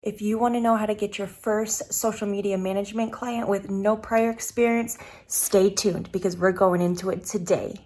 If you want to know how to get your first social media management client with no prior experience, stay tuned because we're going into it today.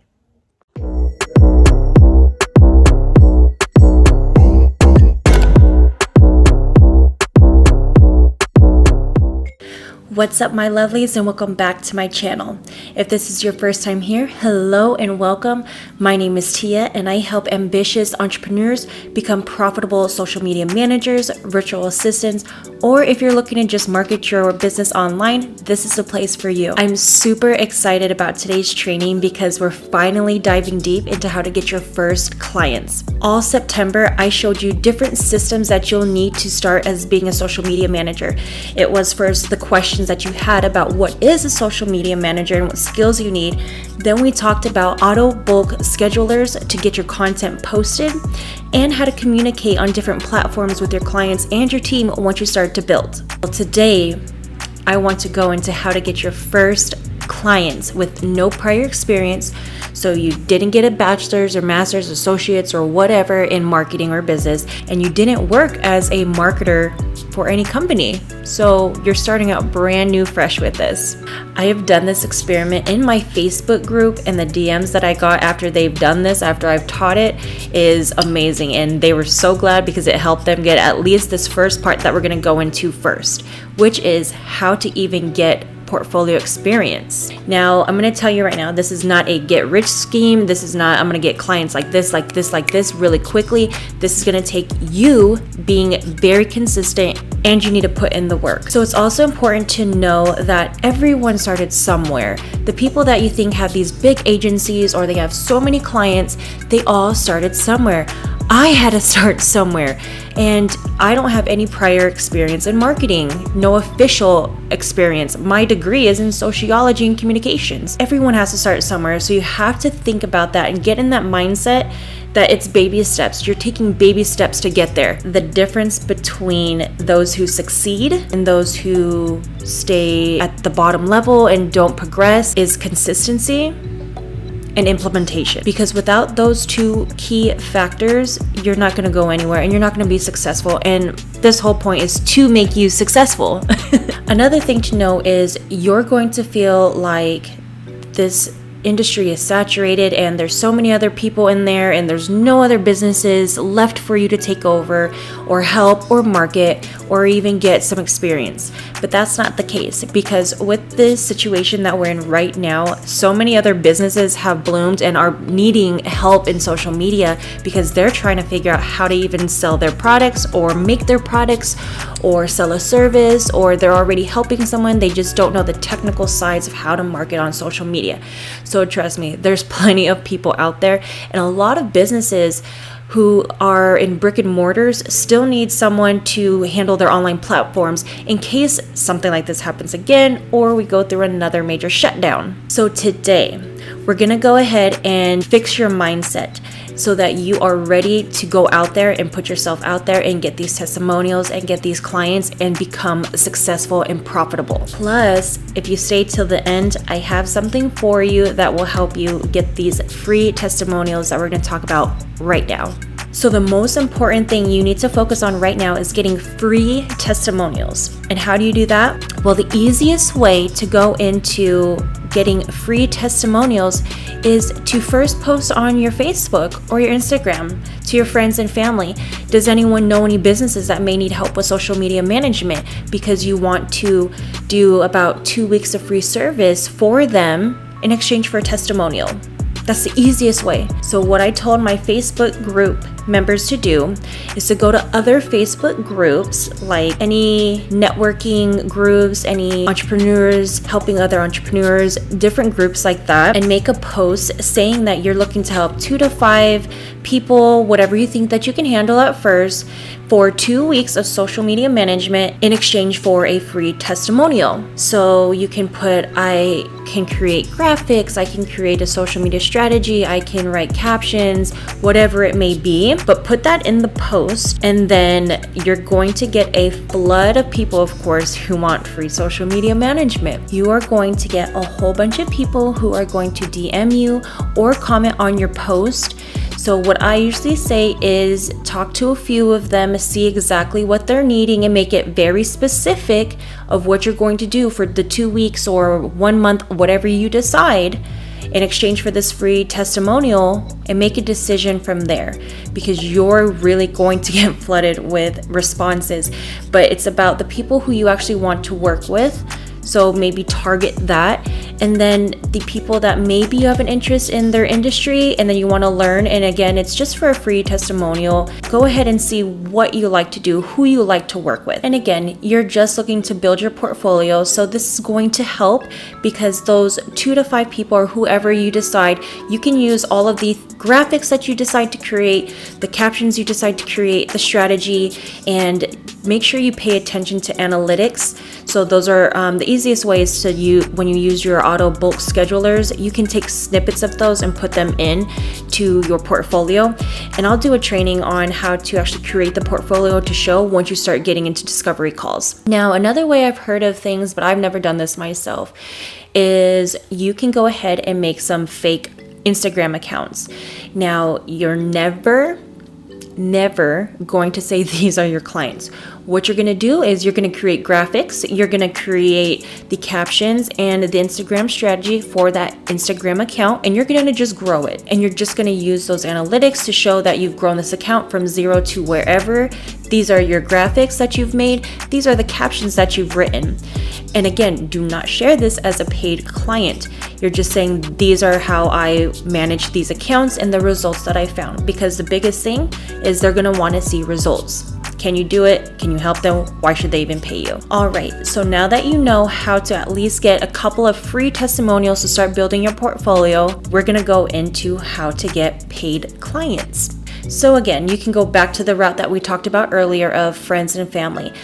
What's up, my lovelies, and welcome back to my channel. If this is your first time here, hello and welcome. My name is Tia and I help ambitious entrepreneurs become profitable social media managers, virtual assistants, or if you're looking to just market your business online, this is the place for you. I'm super excited about today's training because we're finally diving deep into how to get your first clients. All September, I showed you different systems that you'll need to start as being a social media manager. It was first the questions that you had about what is a social media manager and what skills you need. Then we talked about auto bulk schedulers to get your content posted and how to communicate on different platforms with your clients and your team once you start to build. Well, today, I want to go into how to get your first clients with no prior experience. So you didn't get a bachelor's or master's, associates or whatever in marketing or business, and you didn't work as a marketer for any company. So you're starting out brand new, fresh with this. I have done this experiment in my Facebook group, and the DMs that I got after they've done this, after I've taught it, is amazing. And they were so glad because it helped them get at least this first part that we're going to go into first, which is how to even get portfolio experience. Now, I'm going to tell you right now, this is not a get rich scheme. This is not, I'm going to get clients like this really quickly. This is going to take you being very consistent, and you need to put in the work. So it's also important to know that everyone started somewhere. The people that you think have these big agencies or they have so many clients, they all started somewhere. I had to start somewhere, and I don't have any prior experience in marketing, no official experience. My degree is in sociology and communications. Everyone has to start somewhere, so you have to think about that and get in that mindset that it's baby steps. You're taking baby steps to get there. The difference between those who succeed and those who stay at the bottom level and don't progress is consistency and implementation. Because without those two key factors, you're not going to go anywhere and you're not going to be successful. And this whole point is to make you successful. Another thing to know is you're going to feel like this industry is saturated and there's so many other people in there and there's no other businesses left for you to take over or help or market or even get some experience. But that's not the case, because with this situation that we're in right now, so many other businesses have bloomed and are needing help in social media because they're trying to figure out how to even sell their products or make their products or sell a service, or they're already helping someone. They just don't know the technical sides of how to market on social media. So trust me, there's plenty of people out there, and a lot of businesses who are in brick and mortars still need someone to handle their online platforms in case something like this happens again or we go through another major shutdown. So today, we're gonna go ahead and fix your mindset so that you are ready to go out there and put yourself out there and get these testimonials and get these clients and become successful and profitable. Plus, if you stay till the end, I have something for you that will help you get these free testimonials that we're going to talk about right now. So the most important thing you need to focus on right now is getting free testimonials. And how do you do that? Well, the easiest way to go into getting free testimonials is to first post on your Facebook or your Instagram to your friends and family. Does anyone know any businesses that may need help with social media management? Because you want to do about 2 weeks of free service for them in exchange for a testimonial. That's the easiest way. So what I told my Facebook group members to do is to go to other Facebook groups, like any networking groups, any entrepreneurs helping other entrepreneurs, different groups like that, and make a post saying that you're looking to help 2 to 5 people, whatever you think that you can handle at first, for 2 weeks of social media management in exchange for a free testimonial. So you can put, I can create graphics, I can create a social media strategy, I can write captions, whatever it may be, but put that in the post, and then you're going to get a flood of people, of course, who want free social media management. You are going to get a whole bunch of people who are going to DM you or comment on your post. So what I usually say is talk to a few of them, see exactly what they're needing, and make it very specific of what you're going to do for the 2 weeks or 1 month, whatever you decide, in exchange for this free testimonial, and make a decision from there, because you're really going to get flooded with responses. But it's about the people who you actually want to work with. So maybe target that. And then the people that maybe you have an interest in their industry and then you want to learn, and again, it's just for a free testimonial. Go ahead and see what you like to do, who you like to work with. And again, you're just looking to build your portfolio. So this is going to help, because those 2 to 5 people or whoever you decide, you can use all of the graphics that you decide to create, the captions you decide to create, the strategy, and make sure you pay attention to analytics. So those are the easiest ways to use when you use your auto bulk schedulers. You can take snippets of those and put them in to your portfolio. And I'll do a training on how to actually create the portfolio to show once you start getting into discovery calls. Now, another way I've heard of things, but I've never done this myself, is you can go ahead and make some fake Instagram accounts. Now, you're never going to say these are your clients. What you're going to do is you're going to create graphics, you're going to create the captions and the Instagram strategy for that Instagram account, and you're going to just grow it. And you're just going to use those analytics to show that you've grown this account from 0 to wherever. These are your graphics that you've made. These are the captions that you've written. And again, do not share this as a paid client. You're just saying, these are how I manage these accounts and the results that I found. Because the biggest thing is they're going to want to see results. Can you do it? Can you help them? Why should they even pay you? All right, so now that you know how to at least get a couple of free testimonials to start building your portfolio, we're gonna go into how to get paid clients. So again, you can go back to the route that we talked about earlier of friends and family.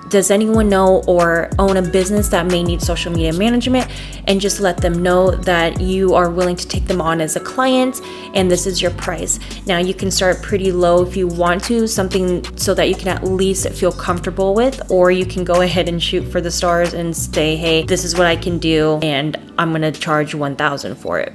Does anyone know or own a business that may need social media management? And just let them know that you are willing to take them on as a client, and this is your price. Now, you can start pretty low if you want to, something so that you can at least feel comfortable with, or you can go ahead and shoot for the stars and say, hey, this is what I can do, and I'm gonna charge $1,000 for it.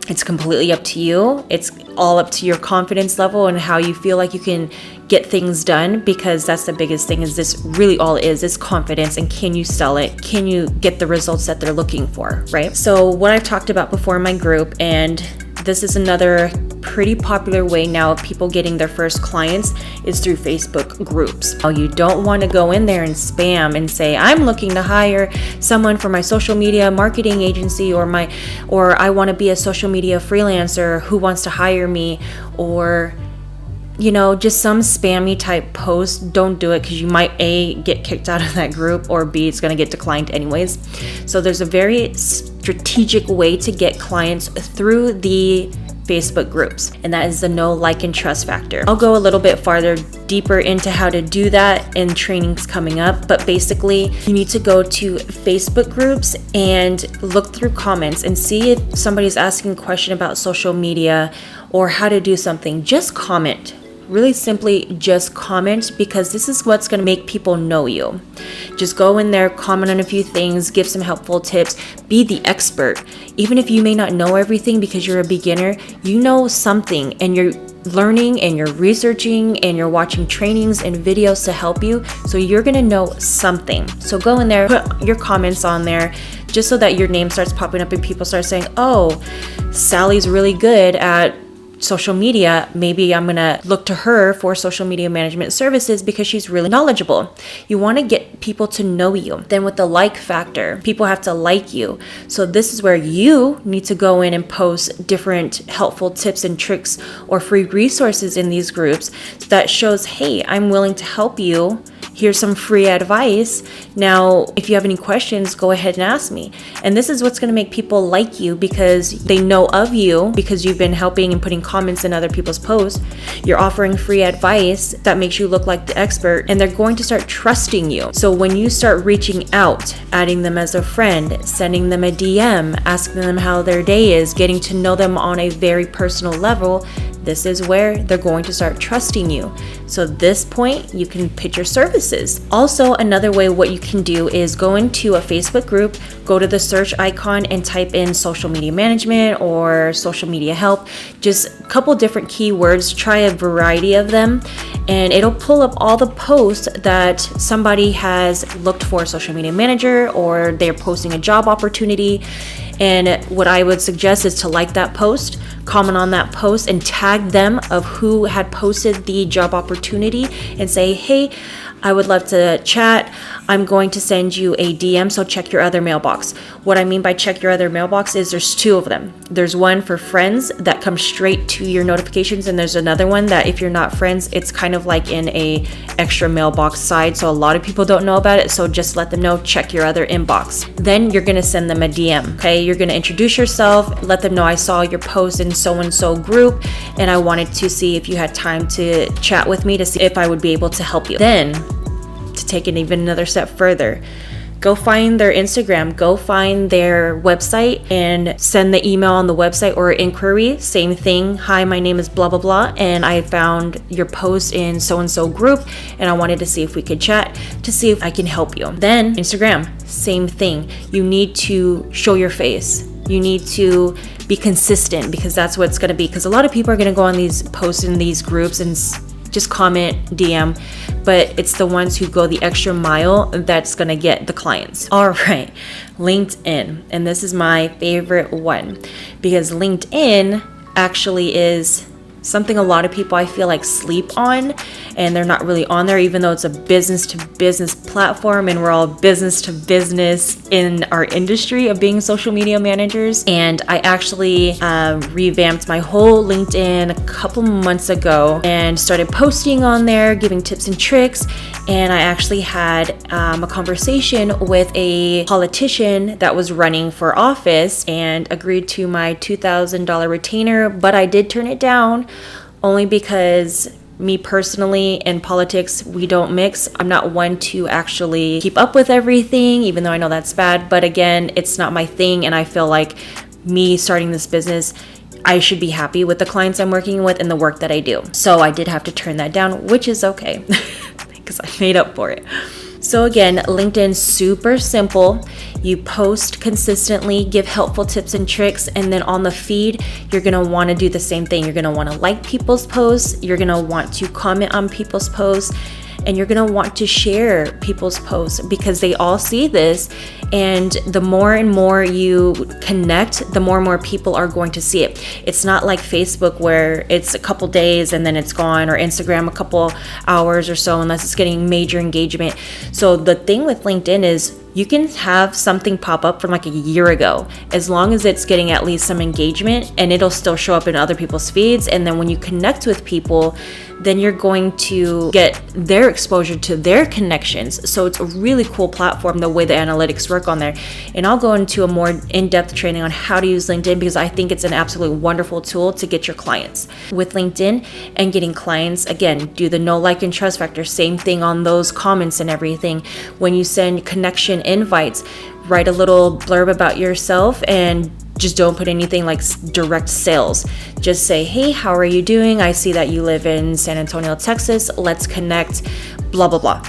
It's completely up to you. It's all up to your confidence level and how you feel like you can get things done, because that's the biggest thing. Is this really all it is confidence, and can you sell it? Can you get the results that they're looking for, right? So what I've talked about before in my group, and this is another pretty popular way now of people getting their first clients, is through Facebook groups. Now, you don't want to go in there and spam and say, I'm looking to hire someone for my social media marketing agency, or I want to be a social media freelancer, who wants to hire me, or just some spammy type post. Don't do it, because you might A, get kicked out of that group, or B, it's going to get declined anyways. So there's a very strategic way to get clients through the Facebook groups, and that is the know, like, and trust factor. I'll go a little bit farther deeper into how to do that in trainings coming up, but basically you need to go to Facebook groups and look through comments and see if somebody's asking a question about social media or how to do something. Just comment. Really simply, just comment, because this is what's going to make people know you. Just go in there, comment on a few things, give some helpful tips, be the expert. Even if you may not know everything because you're a beginner, you know something, and you're learning and you're researching and you're watching trainings and videos to help you. So you're going to know something. So go in there, put your comments on there, just so that your name starts popping up and people start saying, oh, Sally's really good at social media. Maybe I'm gonna look to her for social media management services because she's really knowledgeable. You want to get people to know you. Then with the like factor, people have to like you. So this is where you need to go in and post different helpful tips and tricks or free resources in these groups that shows, hey, I'm willing to help you. Here's some free advice. Now, if you have any questions, go ahead and ask me. And this is what's going to make people like you, because they know of you, because you've been helping and putting comments in other people's posts. You're offering free advice that makes you look like the expert, and they're going to start trusting you. So when you start reaching out, adding them as a friend, sending them a DM, asking them how their day is, getting to know them on a very personal level, this is where they're going to start trusting you. So at this point, you can pitch your services. Also, another way what you can do is go into a Facebook group, go to the search icon and type in social media management or social media help, just a couple different keywords, try a variety of them, and it'll pull up all the posts that somebody has looked for a social media manager, or they're posting a job opportunity. And what I would suggest is to like that post, comment on that post, and tag them of who had posted the job opportunity and say, hey, I would love to chat. I'm going to send you a DM, so check your other mailbox. What I mean by check your other mailbox is there's two of them. There's one for friends that comes straight to your notifications, and there's another one that if you're not friends, it's kind of like in a extra mailbox side, so a lot of people don't know about it, so just let them know, check your other inbox. Then you're gonna send them a DM, okay? You're gonna introduce yourself, let them know I saw your post in so-and-so group, and I wanted to see if you had time to chat with me to see if I would be able to help you. Then, to take it even another step further, go find their Instagram, go find their website and send the email on the website or inquiry. Same thing. Hi, my name is blah, blah, blah. And I found your post in so-and-so group and I wanted to see if we could chat to see if I can help you. Then Instagram, same thing. You need to show your face. You need to be consistent because that's what it's going to be. Because a lot of people are going to go on these posts in these groups and just comment, DM, but it's the ones who go the extra mile that's gonna get the clients. All right, LinkedIn, and this is my favorite one because LinkedIn actually is something a lot of people I feel like sleep on, and they're not really on there, even though it's a business to business platform and we're all business to business in our industry of being social media managers. And I actually revamped my whole LinkedIn a couple months ago and started posting on there, giving tips and tricks. And I actually had a conversation with a politician that was running for office and agreed to my $2,000 retainer, but I did turn it down only because me personally in politics, we don't mix. I'm not one to actually keep up with everything, even though I know that's bad. But again, it's not my thing. And I feel like me starting this business, I should be happy with the clients I'm working with and the work that I do. So I did have to turn that down, which is okay because I made up for it. So again, LinkedIn, super simple. You post consistently, give helpful tips and tricks, and then on the feed, you're gonna wanna do the same thing. You're gonna wanna like people's posts, you're gonna want to comment on people's posts, and you're gonna want to share people's posts because they all see this. And the more and more you connect, the more and more people are going to see it. It's not like Facebook where it's a couple days and then it's gone, or Instagram a couple hours or so, unless it's getting major engagement. So the thing with LinkedIn is you can have something pop up from like a year ago, as long as it's getting at least some engagement, and it'll still show up in other people's feeds. And then when you connect with people, then you're going to get their exposure to their connections. So it's a really cool platform, the way the analytics work on there. And I'll go into a more in-depth training on how to use LinkedIn because I think it's an absolutely wonderful tool to get your clients. With LinkedIn and getting clients, again, do the know, like, and trust factor. Same thing on those comments and everything. When you send connection invites, write a little blurb about yourself and just don't put anything like direct sales. Just say, hey, how are you doing? I see that you live in San Antonio, Texas. Let's connect, blah, blah, blah.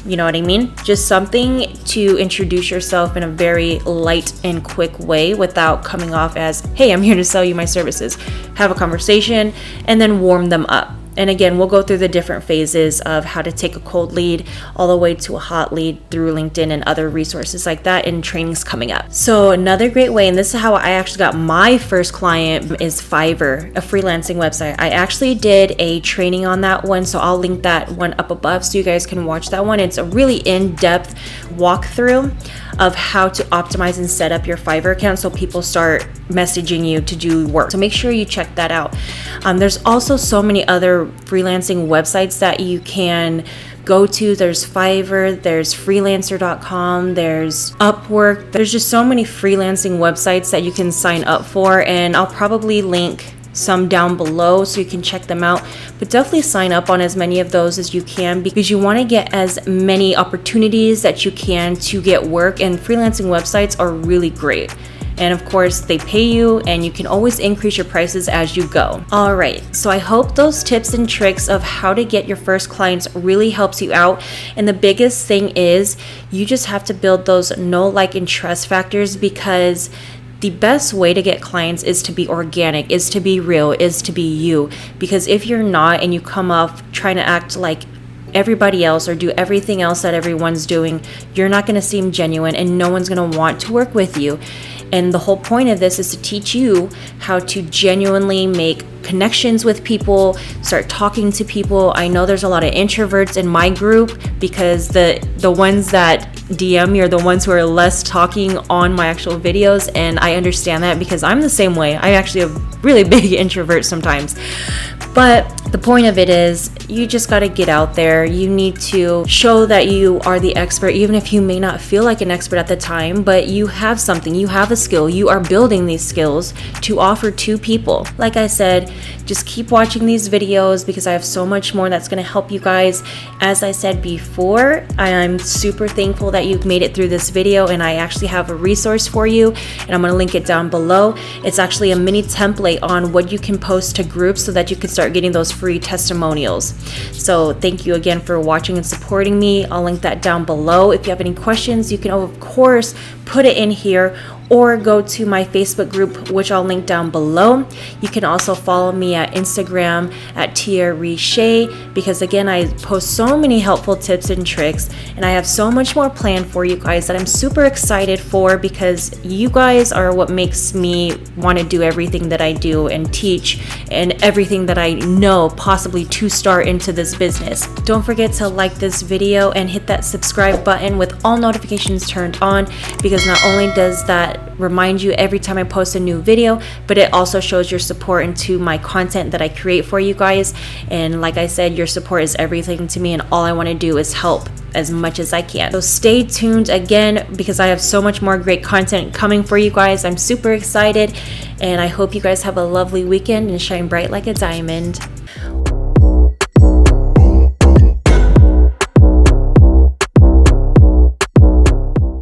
You know what I mean? Just something to introduce yourself in a very light and quick way without coming off as, hey, I'm here to sell you my services. Have a conversation and then warm them up. And again, we'll go through the different phases of how to take a cold lead all the way to a hot lead through LinkedIn and other resources like that, and trainings coming up. So another great way, and this is how I actually got my first client, is Fiverr, a freelancing website. I actually did a training on that one, so I'll link that one up above so you guys can watch that one. It's a really in-depth walkthrough of how to optimize and set up your Fiverr account so people start messaging you to do work. So make sure you check that out. There's also so many other freelancing websites that you can go to. There's Fiverr, there's freelancer.com, there's Upwork. There's just so many freelancing websites that you can sign up for, and I'll probably link some down below so you can check them out. But definitely sign up on as many of those as you can because you want to get as many opportunities that you can to get work, and freelancing websites are really great. And of course, they pay you, and you can always increase your prices as you go. All right, so I hope those tips and tricks of how to get your first clients really helps you out. And the biggest thing is you just have to build those know, like, and trust factors, because the best way to get clients is to be organic, is to be real, is to be you. Because if you're not, and you come off trying to act like everybody else or do everything else that everyone's doing, you're not going to seem genuine, and no one's going to want to work with you. And the whole point of this is to teach you how to genuinely make connections with people, start talking to people. I know there's a lot of introverts in my group, because the ones that DM me are the ones who are less talking on my actual videos, and I understand that because I'm the same way. I actually have really big introvert sometimes. But the point of it is, you just got to get out there. You need to show that you are the expert, even if you may not feel like an expert at the time, but you have something, you have a skill, you are building these skills to offer to people. Like I said, just keep watching these videos, because I have so much more that's going to help you guys. As I said before, I'm super thankful that you've made it through this video, and I actually have a resource for you, and I'm going to link it down below. It's actually a mini template on what you can post to groups so that you can start getting those free testimonials. So thank you again for watching and supporting me. I'll link that down below. If you have any questions, you can of course put it in here, or go to my Facebook group, which I'll link down below. You can also follow me at Instagram at Tia Riche, because again, I post so many helpful tips and tricks, and I have so much more planned for you guys that I'm super excited for, because you guys are what makes me want to do everything that I do and teach, and everything that I know possibly to start into this business. Don't forget to like this video and hit that subscribe button with all notifications turned on, because not only does that remind you every time I post a new video, but it also shows your support into my content that I create for you guys. And like I said, your support is everything to me, and all I want to do is help as much as I can. So stay tuned again, because I have so much more great content coming for you guys. I'm super excited, and I hope you guys have a lovely weekend and shine bright like a diamond.